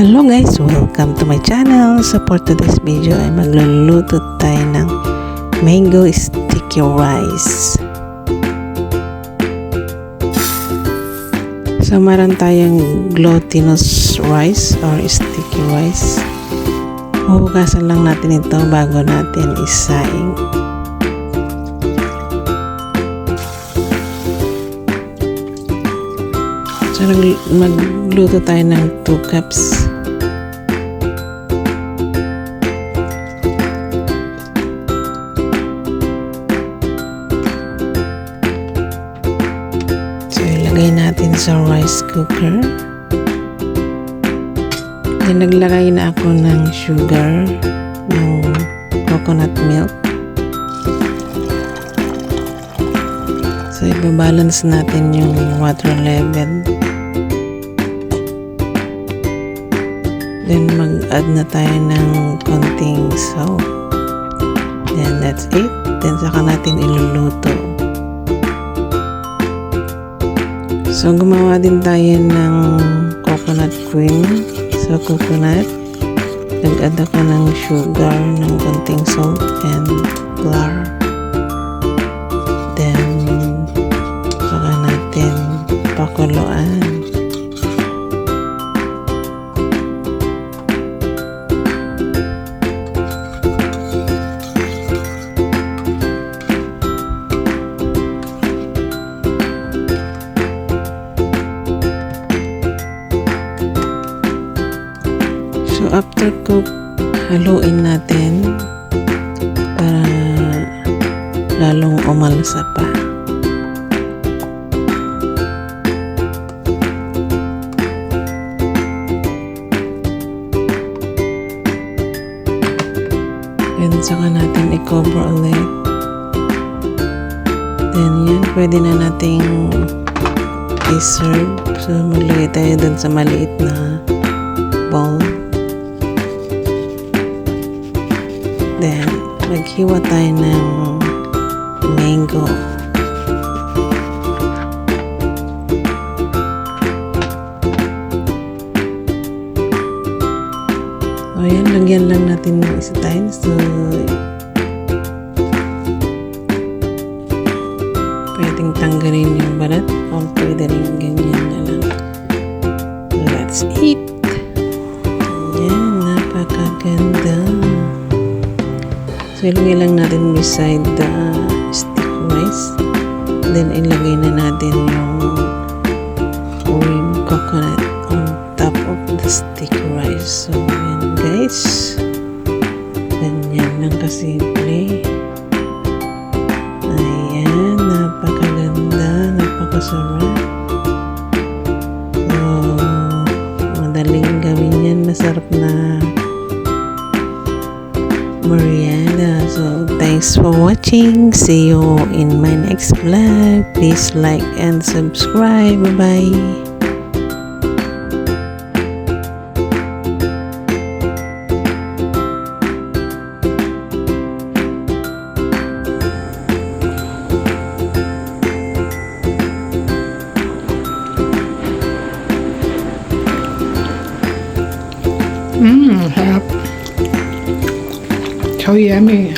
Hello guys! Welcome to my channel. So for today's video ay magluluto tayo ng mango sticky rice. So meron tayong glutinous rice or sticky rice. Huhugasan lang natin ito bago natin isaing. So magluto tayo ng 2 cups. So ilagay natin sa rice cooker. Then naglagay na ako ng sugar, ng coconut milk. So ibabalance natin yung water level. Then mag-add na tayo ng konting salt. Then that's it. Then saka natin iluluto. So gumawa din tayo ng coconut cream. So coconut. Nag-add ako ng sugar, ng konting salt and flour. Then saka natin pakuluan. So after cook, haluin natin para lalong umalsa pa. Then saka natin i-cover ulit. Then yan, pwede na nating i-serve. So maglagay tayo dun sa maliit na bowl. Then, maghiwa tayo ng mango. So, yan. Lagyan lang natin ng isa tayo. So, pwedeng tanggalin yung balat o pwede rin ganyan na lang. Let's eat! Yan. Napakaganda. So, ilagay lang natin beside the sticky rice. Then, ilagay na natin yung cream coconut on top of the sticky rice. So, yan guys. Ganyan lang kasimple. Ayan. Napakaganda. Napakasarap. So, madaling gawin yan. Masarap na merienda. So thanks for watching. See you in my next vlog. Please like and subscribe. Bye bye. Sarap. So yummy.